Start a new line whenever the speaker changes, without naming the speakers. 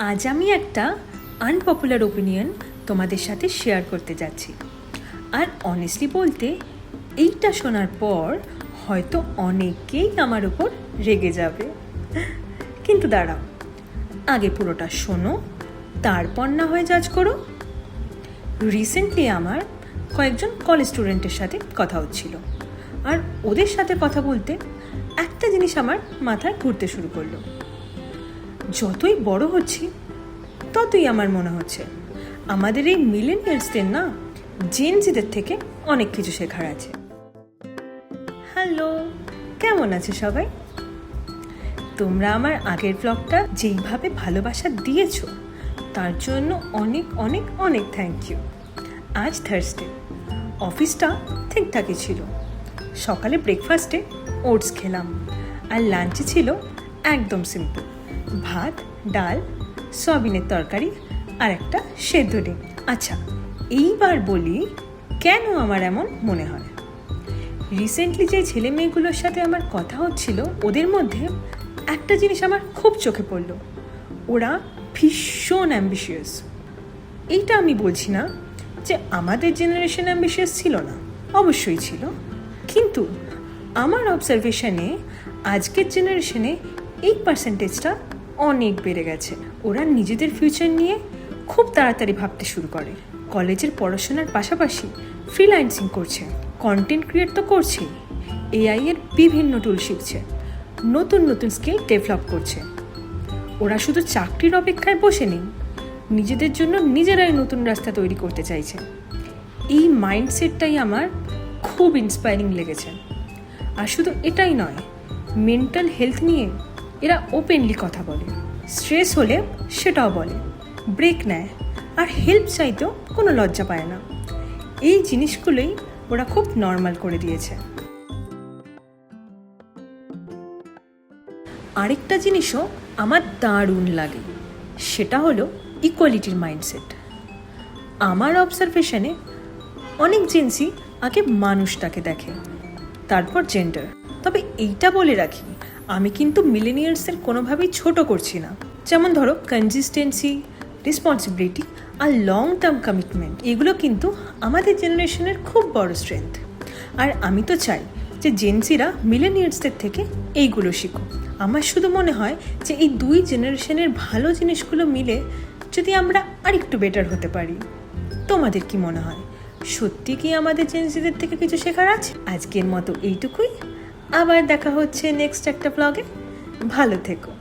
আজ আমি একটা আনপপুলার ওপিনিয়ন তোমাদের সাথে শেয়ার করতে যাচ্ছি। আর অনেস্টলি বলতে এইটা শোনার পর হয়তো অনেকেই আমার উপর রেগে যাবে, কিন্তু দাঁড়াও, আগে পুরোটা শোনো, তারপর না হয় জাজ করো। রিসেন্টলি আমার কয়েকজন কলেজ স্টুডেন্টের সাথে কথা হচ্ছিল, আর ওদের সাথে কথা বলতে একটা জিনিস আমার মাথায় ঘুরতে শুরু করলো। যতই বড় হচ্ছি ততই আমার মনে হচ্ছে আমাদের এই মিলেনিয়ালসদের না জেনজিদের থেকে অনেক কিছু শেখার আছে। হ্যালো, কেমন আছে সবাই? তোমরা আমার আগের ব্লগটা যেইভাবে ভালোবাসা দিয়েছো তার জন্য অনেক অনেক অনেক থ্যাংক ইউ। আজ থার্সডে, অফিসটা ঠিকঠাকই ছিল। সকালে ব্রেকফাস্টে ওটস খেলাম, আর লাঞ্চে ছিল একদম সিম্পল, ভাত, ডাল, সয়াবিনের তরকারি আর একটা সেদ্ধ ডিম। আচ্ছা, এইবার বলি কেন আমার এমন মনে হয়। রিসেন্টলি যে ছেলে মেয়েগুলোর সাথে আমার কথা হচ্ছিল, ওদের মধ্যে একটা জিনিস আমার খুব চোখে পড়লো, ওরা ভীষণ অ্যাম্বিশিয়াস। এইটা আমি বলছি না যে আমাদের জেনারেশন অ্যাম্বিশিয়াস ছিল না, অবশ্যই ছিল, কিন্তু আমার অবজারভেশনে আজকের জেনারেশনে এই পার্সেন্টেজটা অনেক বেড়ে গেছে। ওরা নিজেদের ফিউচার নিয়ে খুব তাড়াতাড়ি ভাবতে শুরু করে। কলেজের পড়াশোনার পাশাপাশি ফ্রিল্যান্সিং করছে, কন্টেন্ট ক্রিয়েট তো করছেই, এআই এর বিভিন্ন টুল শিখছে, নতুন নতুন স্কিল ডেভেলপ করছে। ওরা শুধু চাকরির অপেক্ষায় বসে নেই, নিজেদের জন্য নিজেরাই নতুন রাস্তা তৈরি করতে চাইছে। এই মাইন্ডসেটটাই আমার খুব ইন্সপায়ারিং লেগেছে। আর শুধু এটাই নয়, মেন্টাল হেলথ নিয়ে এরা ওপেনলি কথা বলে, স্ট্রেস হলে সেটাও বলে, ব্রেক নেয়, আর হেল্প চাইতেও কোনো লজ্জা পায় না। এই জিনিসগুলোই ওরা খুব নর্মাল করে দিয়েছে। আরেকটা জিনিসও আমার দারুণ লাগে, সেটা হলো ইকুয়ালিটির মাইন্ডসেট। আমার অবজারভেশনে অনেক জেন্সি আগে মানুষটাকে দেখে, তারপর জেন্ডার। তবে এইটা বলে রাখি, আমি কিন্তু মিলেনিয়ালসদের কোনোভাবেই ছোট করছি না। যেমন ধরো কনসিস্টেন্সি, রেসপন্সিবিলিটি আর লং টার্ম কমিটমেন্ট, এগুলো কিন্তু আমাদের জেনারেশনের খুব বড় স্ট্রেংথ। আর আমি তো চাই যে জেনসিরা মিলেনিয়ালসদের থেকে এইগুলো শিখুক। আমার শুধু মনে হয় যে এই দুই জেনারেশনের ভালো জিনিসগুলো মিলে যদি আমরা আরেকটু বেটার হতে পারি। তোমাদের কি মনে হয়, সত্যি কি আমাদের জেনসিদের থেকে কিছু শেখার আছে? আজকের মতো এইটুকুই, আবার দেখা হচ্ছে নেক্সট একটা ব্লগে। ভালো থেকো।